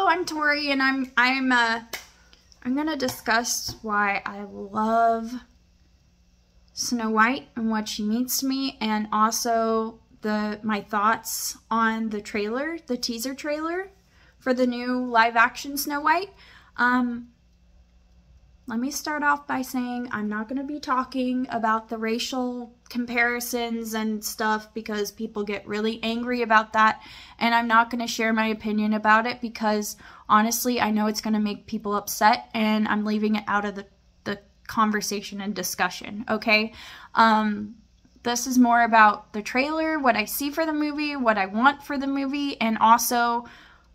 I'm Tori, and I'm gonna discuss why I love Snow White and what she means to me, and also my thoughts on the trailer, the teaser trailer for the new live action Snow White. Let me start off by saying I'm not going to be talking about the racial comparisons and stuff because people get really angry about that, and I'm not going to share my opinion about it because honestly I know it's going to make people upset, and I'm leaving it out of the conversation and discussion, okay? This is more about the trailer, what I see for the movie, what I want for the movie, and also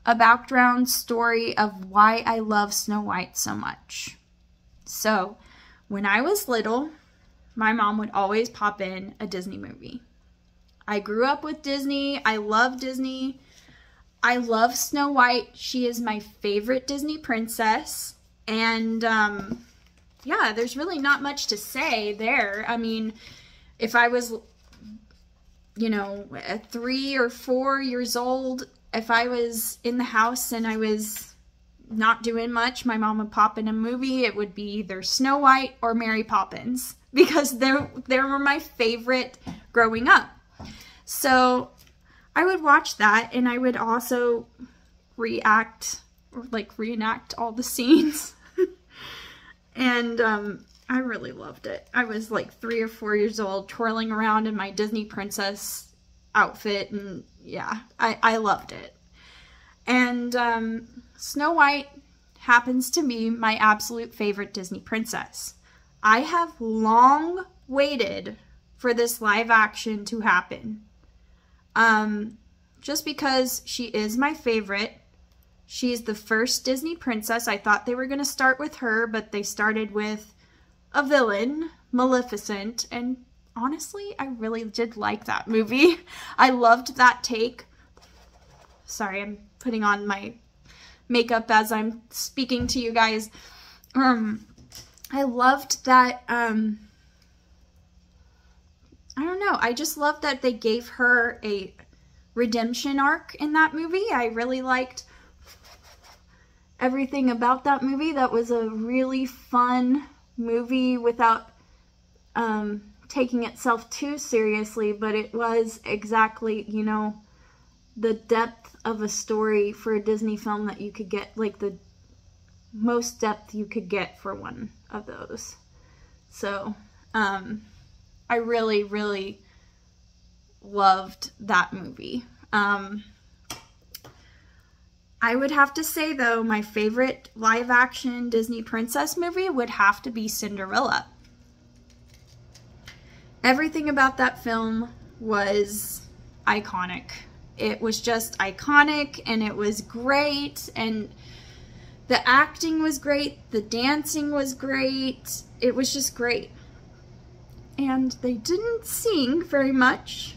a background story of why I love Snow White so much. So, when I was little, my mom would always pop in a Disney movie. I grew up with Disney. I love Disney. I love Snow White. She is my favorite Disney princess. And, yeah, there's really not much to say there. I mean, if I was, you know, at 3 or 4 years old, if I was in the house and I was not doing much, my mom would pop in a movie. It would be either Snow White or Mary Poppins because they were my favorite growing up. So I would watch that, and I would also reenact all the scenes. And I really loved it. I was like 3 or 4 years old, twirling around in my Disney princess outfit, and yeah, I loved it. And Snow White happens to be my absolute favorite Disney princess. I have long waited for this live action to happen. Just because she is my favorite. She's the first Disney princess. I thought they were going to start with her, but they started with a villain, Maleficent, and honestly, I really did like that movie. I loved that take. Sorry, I'm putting on my makeup as I'm speaking to you guys. I loved that, I don't know, I just loved that they gave her a redemption arc in that movie. I really liked everything about that movie. That was a really fun movie without taking itself too seriously, but it was exactly, you know, the depth of a story for a Disney film that you could get, like the most depth you could get for one of those. So, I really, really loved that movie. I would have to say, though, my favorite live-action Disney princess movie would have to be Cinderella. Everything about that film was iconic. It was just iconic, and it was great, and the acting was great, the dancing was great, it was just great. And they didn't sing very much.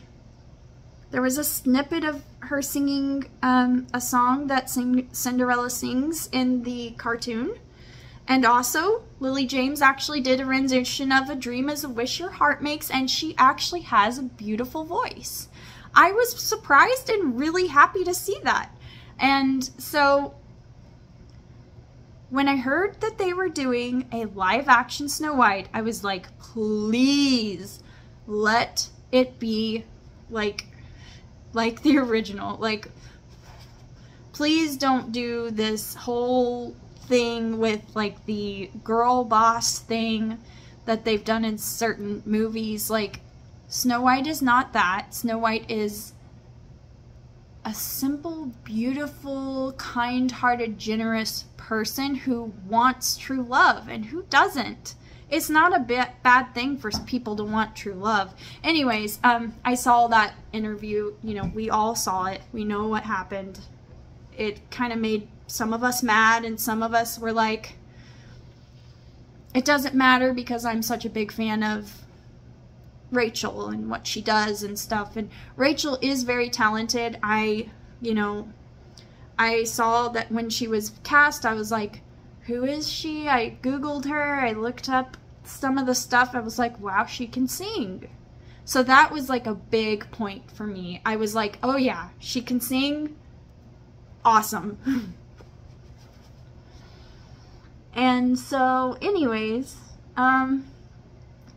There was a snippet of her singing a song that Cinderella sings in the cartoon. And also, Lily James actually did a rendition of A Dream is a Wish Your Heart Makes, and she actually has a beautiful voice. I was surprised and really happy to see that. And so, when I heard that they were doing a live-action Snow White, I was like, please let it be like the original. Like, please don't do this whole thing with like the girl boss thing that they've done in certain movies. Like, Snow White is not that. Snow White is a simple, beautiful, kind-hearted, generous person who wants true love, and who doesn't? It's not a bad thing for people to want true love. Anyways, I saw that interview. You know, we all saw it. We know what happened. It kind of made some of us mad, and some of us were like, it doesn't matter because I'm such a big fan of Rachel and what she does and stuff. And Rachel is very talented. I saw that when she was cast, I was like, who is she? I Googled her. I looked up some of the stuff. I was like, wow, she can sing. So that was like a big point for me. I was like, oh yeah, she can sing. Awesome. And so anyways,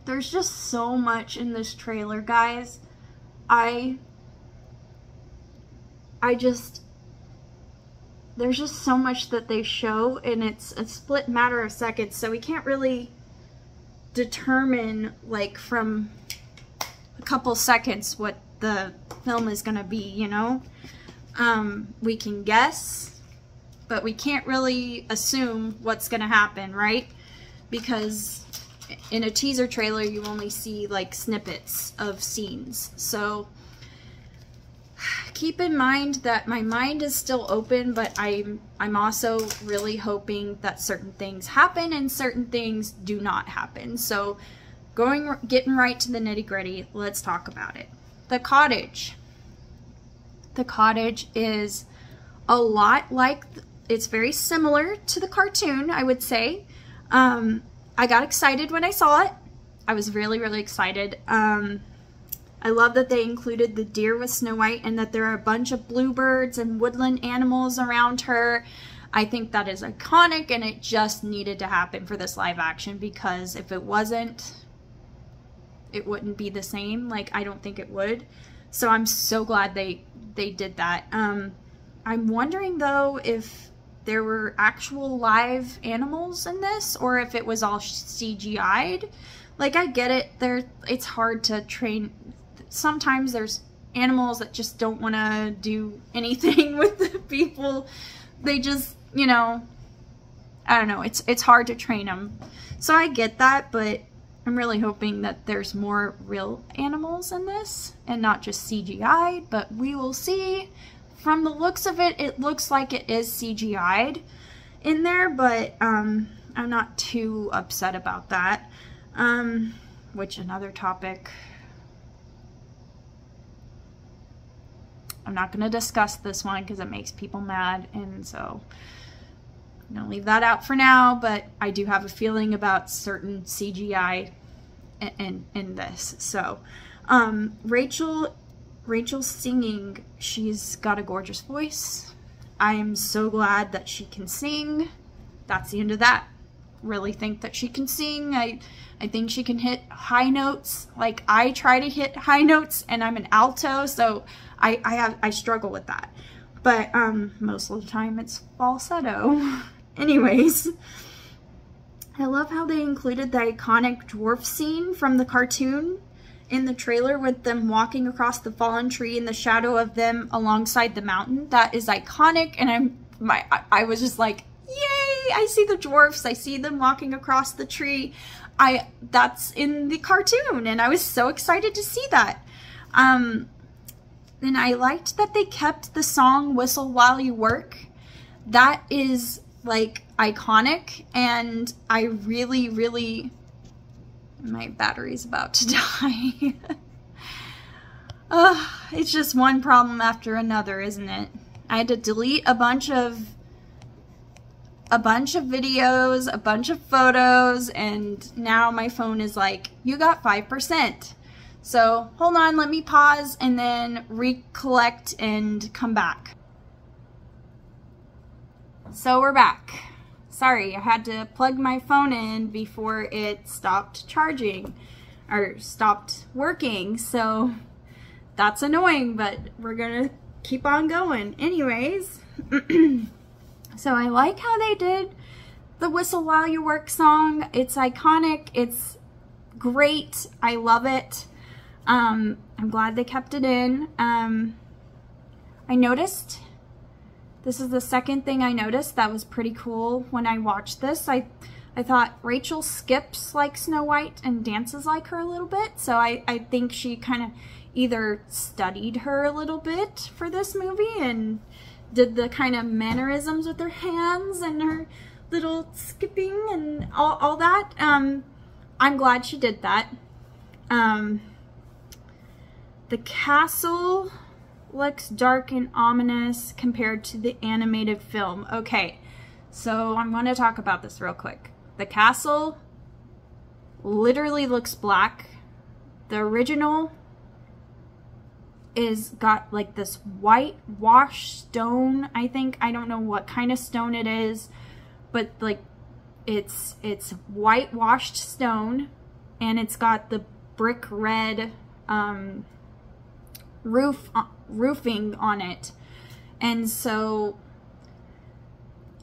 there's just so much in this trailer, guys. There's just so much that they show, and it's a split matter of seconds, so we can't really determine, like, from a couple seconds what the film is gonna be, you know? We can guess, but we can't really assume what's gonna happen, right? Because in a teaser trailer, you only see, like, snippets of scenes. So keep in mind that my mind is still open, but I'm also really hoping that certain things happen and certain things do not happen. So getting right to the nitty-gritty, let's talk about it. The Cottage. The Cottage is a lot like, it's very similar to the cartoon, I would say. I got excited when I saw it. I was really, really excited. I love that they included the deer with Snow White and that there are a bunch of bluebirds and woodland animals around her. I think that is iconic, and it just needed to happen for this live action, because if it wasn't, it wouldn't be the same. Like, I don't think it would. So I'm so glad they did that. I'm wondering though if there were actual live animals in this, or if it was all CGI'd. Like, I get it, it's hard to train. Sometimes there's animals that just don't want to do anything with the people. They just, you know, I don't know, it's hard to train them. So I get that, but I'm really hoping that there's more real animals in this and not just CGI'd, but we will see. From the looks of it, it looks like it is CGI'd in there, but I'm not too upset about that. Which, another topic, I'm not going to discuss this one because it makes people mad, and so I'm going to leave that out for now, but I do have a feeling about certain CGI in this. So, Rachel's singing, she's got a gorgeous voice. I am so glad that she can sing. That's the end of that. Really think that she can sing. I think she can hit high notes. Like, I try to hit high notes, and I'm an alto, so I struggle with that. But most of the time it's falsetto. Anyways, I love how they included the iconic dwarf scene from the cartoon in the trailer, with them walking across the fallen tree in the shadow of them alongside the mountain. That is iconic, and I was just like, yay, I see the dwarfs, I see them walking across the tree. That's in the cartoon, and I was so excited to see that. And I liked that they kept the song Whistle While You Work. That is, like, iconic, and I really, really, my battery's about to die. It's just one problem after another, isn't it? I had to delete a bunch of videos, a bunch of photos, and now my phone is like, you got 5%. So hold on, let me pause and then recollect and come back. So we're back. Sorry, I had to plug my phone in before it stopped charging or stopped working. So that's annoying, but we're gonna keep on going. Anyways, so I like how they did the Whistle While You Work song. It's iconic. It's great. I love it. I'm glad they kept it in. I noticed, this is the second thing I noticed that was pretty cool when I watched this. I thought Rachel skips like Snow White and dances like her a little bit. So I think she kind of either studied her a little bit for this movie and did the kind of mannerisms with her hands and her little skipping and all that. I'm glad she did that. The castle looks dark and ominous compared to the animated film. Okay, so I'm going to talk about this real quick. The castle literally looks black. The original is got like this white wash stone, I think. I don't know what kind of stone it is, but like It's whitewashed stone, and it's got the brick red roofing on it. And so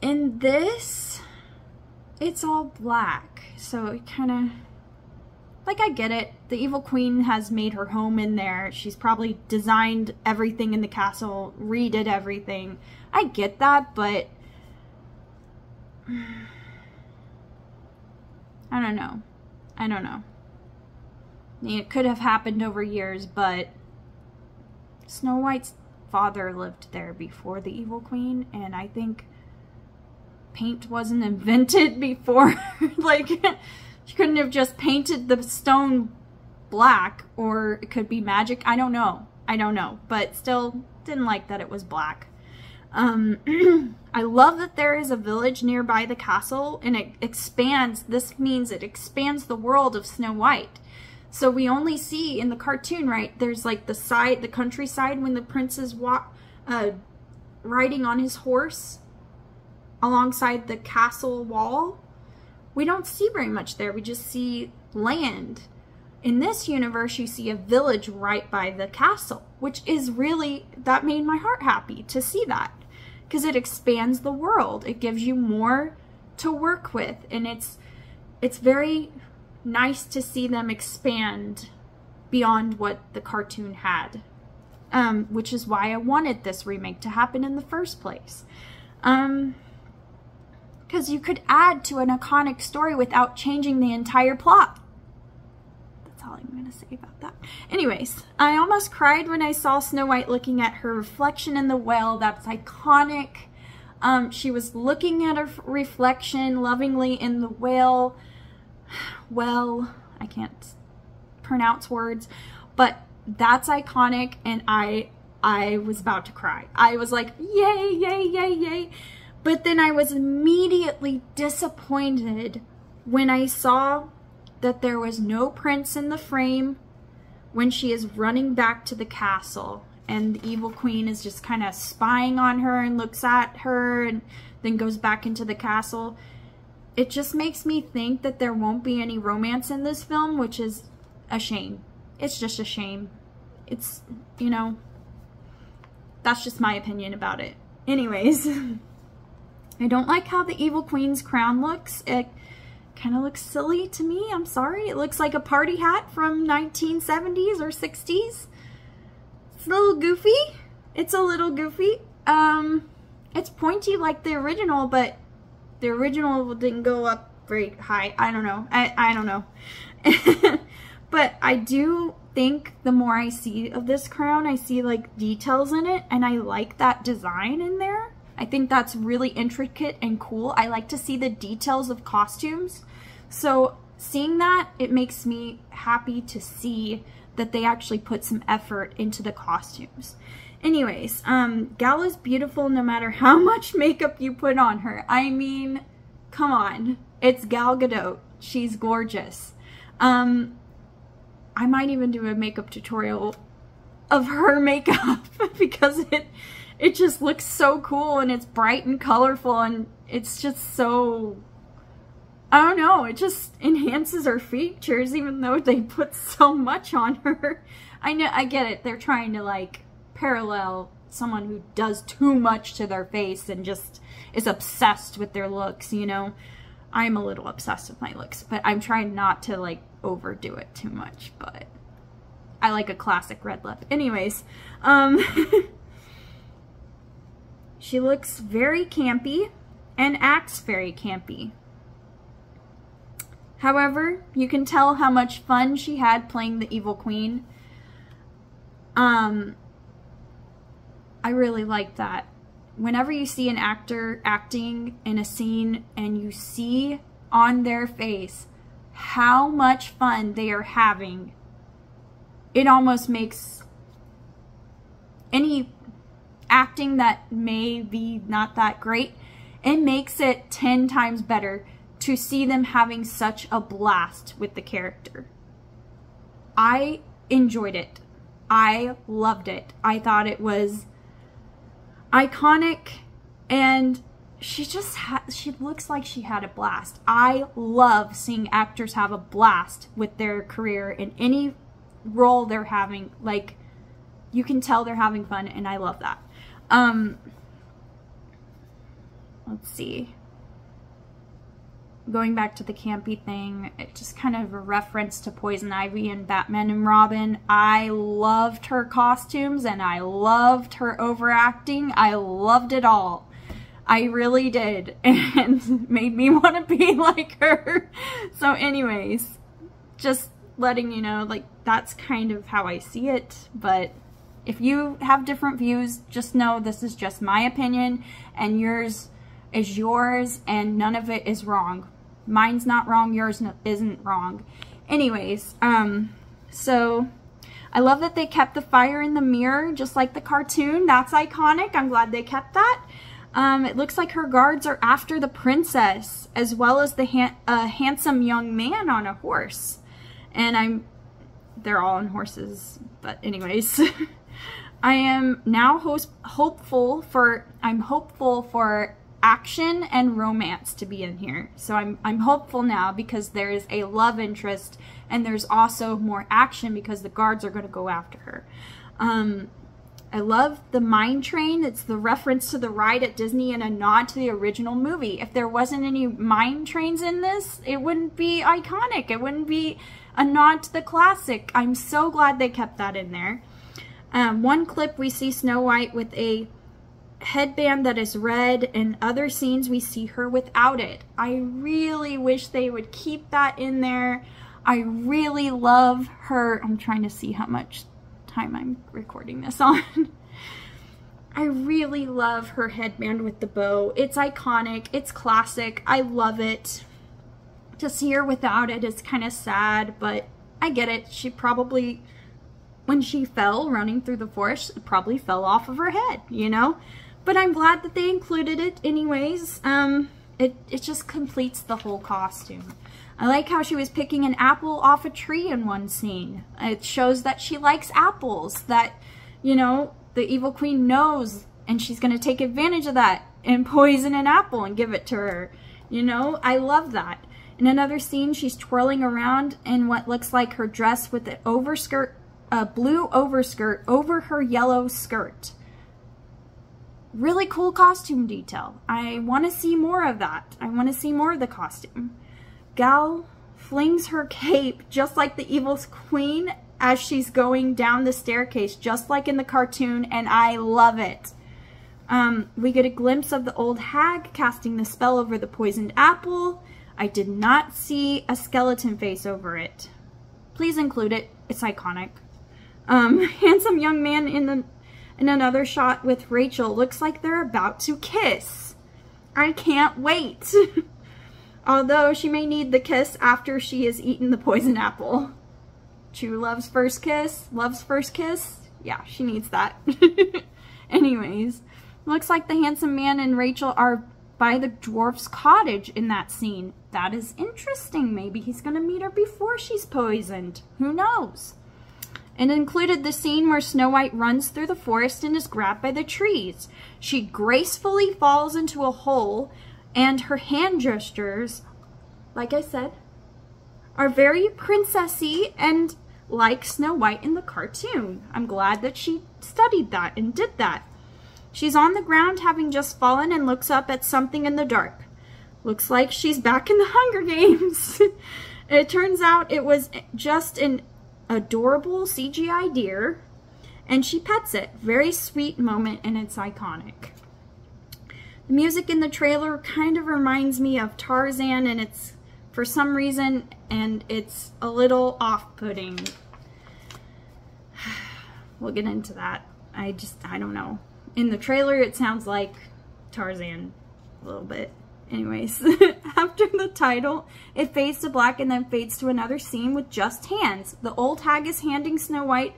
in this, it's all black. So it kind of, like, I get it. The Evil Queen has made her home in there. She's probably designed everything in the castle, redid everything. I get that, but I don't know. I don't know. I mean, it could have happened over years, but Snow White's father lived there before the Evil Queen, and I think paint wasn't invented before. Like, she couldn't have just painted the stone black, or it could be magic. I don't know. I don't know, but still didn't like that it was black. I love that there is a village nearby the castle, and it expands. This means it expands the world of Snow White. So we only see in the cartoon, right, there's like the countryside when the prince is riding on his horse alongside the castle wall. We don't see very much there. We just see land. In this universe, you see a village right by the castle, which is really, that made my heart happy to see that, because it expands the world. It gives you more to work with, and it's very nice to see them expand beyond what the cartoon had, which is why I wanted this remake to happen in the first place. Because you could add to an iconic story without changing the entire plot. That's all I'm going to say about that. Anyways, I almost cried when I saw Snow White looking at her reflection in the well. That's iconic. She was looking at her reflection lovingly in the well. Well, I can't pronounce words, but that's iconic, and I was about to cry. I was like, yay, yay, yay, yay. But then I was immediately disappointed when I saw that there was no prince in the frame when she is running back to the castle, and the Evil Queen is just kind of spying on her and looks at her and then goes back into the castle. It just makes me think that there won't be any romance in this film, which is a shame. It's just a shame. It's, you know, that's just my opinion about it. Anyways, I don't like how the Evil Queen's crown looks. It kind of looks silly to me. I'm sorry. It looks like a party hat from 1970s or 60s. It's a little goofy. It's a little goofy. It's pointy like the original, but the original didn't go up very high. I don't know. I don't know. But I do think the more I see of this crown, I see like details in it, and I like that design in there. I think that's really intricate and cool. I like to see the details of costumes. So seeing that, it makes me happy to see that they actually put some effort into the costumes. Anyways, Gal is beautiful no matter how much makeup you put on her. I mean, come on. It's Gal Gadot. She's gorgeous. I might even do a makeup tutorial of her makeup because it just looks so cool, and it's bright and colorful, and it's just so, I don't know, it just enhances her features even though they put so much on her. I know, I get it. They're trying to like parallel someone who does too much to their face and just is obsessed with their looks, you know. I'm a little obsessed with my looks, but I'm trying not to like overdo it too much, but I like a classic red lip. Anyways, she looks very campy and acts very campy. However, you can tell how much fun she had playing the Evil Queen. I really like that. Whenever you see an actor acting in a scene and you see on their face how much fun they are having, it almost makes any acting that may be not that great, it makes it 10 times better to see them having such a blast with the character. I enjoyed it. I loved it. I thought it was iconic, and she looks like she had a blast. I love seeing actors have a blast with their career in any role they're having. Like, you can tell they're having fun, and I love that. Let's see. Going back to the campy thing, it's just kind of a reference to Poison Ivy and Batman and Robin. I loved her costumes and I loved her overacting. I loved it all. I really did. And made me want to be like her. So anyways, just letting you know, like, that's kind of how I see it. But if you have different views, just know this is just my opinion and yours is yours and none of it is wrong. Mine's not wrong, yours isn't wrong. Anyways, so I love that they kept the fire in the mirror just like the cartoon. That's iconic. I'm glad they kept that. It looks like her guards are after the princess as well as the handsome young man on a horse. And they're all on horses, but anyways. I am now hopeful for action and romance to be in here. So I'm hopeful now because there is a love interest and there's also more action because the guards are going to go after her. I love the mine train. It's the reference to the ride at Disney and a nod to the original movie. If there wasn't any mine trains in this, it wouldn't be iconic. It wouldn't be a nod to the classic. I'm so glad they kept that in there. One clip we see Snow White with a headband that is red, and other scenes we see her without it. I really wish they would keep that in there. I really love her. I'm trying to see how much time I'm recording this on. I really love her headband with the bow. It's iconic. It's classic. I love it. To see her without it is kind of sad, but I get it. She probably, when she fell running through the forest, it probably fell off of her head, you know? But I'm glad that they included it anyways. It just completes the whole costume. I like how she was picking an apple off a tree in one scene. It shows that she likes apples, that, you know, the evil queen knows, and she's going to take advantage of that and poison an apple and give it to her. You know, I love that. In another scene, she's twirling around in what looks like her dress with an overskirt, a blue overskirt over her yellow skirt. Really cool costume detail. I want to see more of that. I want to see more of the costume. Gal flings her cape just like the evil queen as she's going down the staircase, just like in the cartoon, and I love it. We get a glimpse of the old hag casting the spell over the poisoned apple. I did not see a skeleton face over it. Please include it. It's iconic. Handsome young man in another shot with Rachel. Looks like they're about to kiss. I can't wait. Although she may need the kiss after she has eaten the poison apple. True love's first kiss. Love's first kiss. Yeah, she needs that. Anyways, looks like the handsome man and Rachel are by the dwarf's cottage in that scene. That is interesting. Maybe he's going to meet her before she's poisoned. Who knows? And included the scene where Snow White runs through the forest and is grabbed by the trees. She gracefully falls into a hole, and her hand gestures, like I said, are very princessy and like Snow White in the cartoon. I'm glad that she studied that and did that. She's on the ground having just fallen and looks up at something in the dark. Looks like she's back in the Hunger Games. It turns out it was just an adorable CGI deer, and she pets it. Very sweet moment, and it's iconic. The music in the trailer kind of reminds me of Tarzan, and it's, for some reason, and it's a little off-putting. We'll get into that. I don't know. In the trailer, it sounds like Tarzan a little bit. Anyways, after the title, it fades to black and then fades to another scene with just hands. The old hag is handing Snow White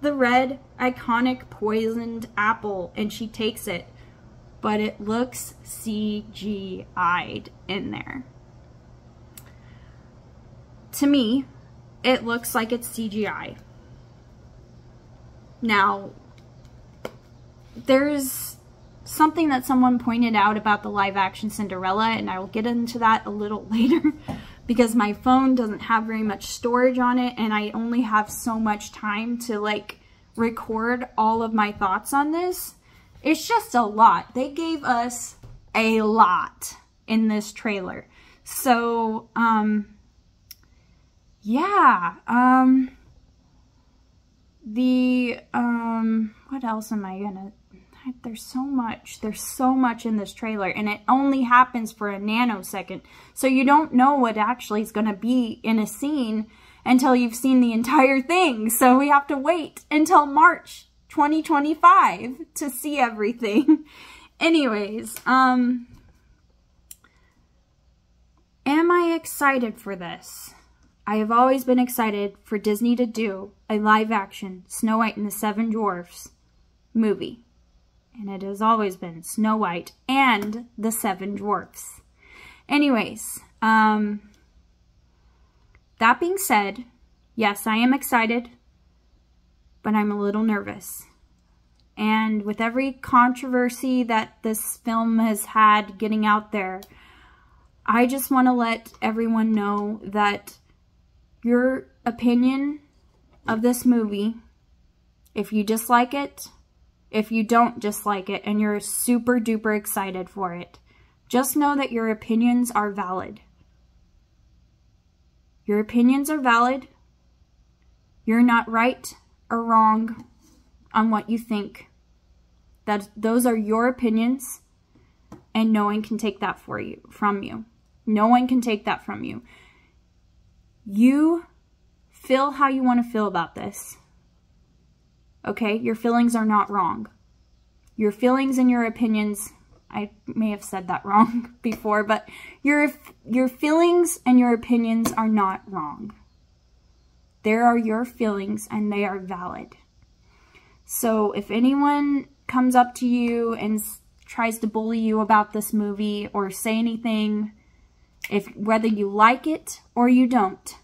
the red, iconic, poisoned apple, and she takes it. But it looks CGI'd in there. To me, it looks like it's CGI. Now, there's something that someone pointed out about the live action Cinderella, and I will get into that a little later because my phone doesn't have very much storage on it, and I only have so much time to like record all of my thoughts on this. It's just a lot. They gave us a lot in this trailer. So, yeah, what else am I gonna, there's so much in this trailer, and it only happens for a nanosecond. So you don't know what actually is gonna be in a scene until you've seen the entire thing. So we have to wait until March 2025 to see everything. Anyways, am I excited for this? I have always been excited for Disney to do a live-action Snow White and the Seven Dwarfs movie. And it has always been Snow White and the Seven Dwarfs. Anyways, that being said, yes, I am excited, but I'm a little nervous. And with every controversy that this film has had getting out there, I just want to let everyone know that your opinion of this movie, if you dislike it, if you don't dislike it, and you're super duper excited for it, just know that your opinions are valid. Your opinions are valid. You're not right or wrong on what you think. Those are your opinions, and no one can take that from you. No one can take that from you. You feel how you want to feel about this. Okay? Your feelings are not wrong. Your feelings and your opinions, I may have said that wrong before, but your feelings and your opinions are not wrong. There are your feelings and they are valid. So if anyone comes up to you and tries to bully you about this movie or say anything, whether you like it or you don't,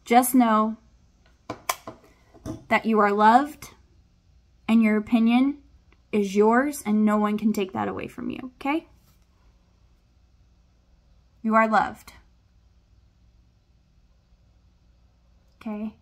just know that you are loved and your opinion is yours and no one can take that away from you, okay? You are loved. Okay?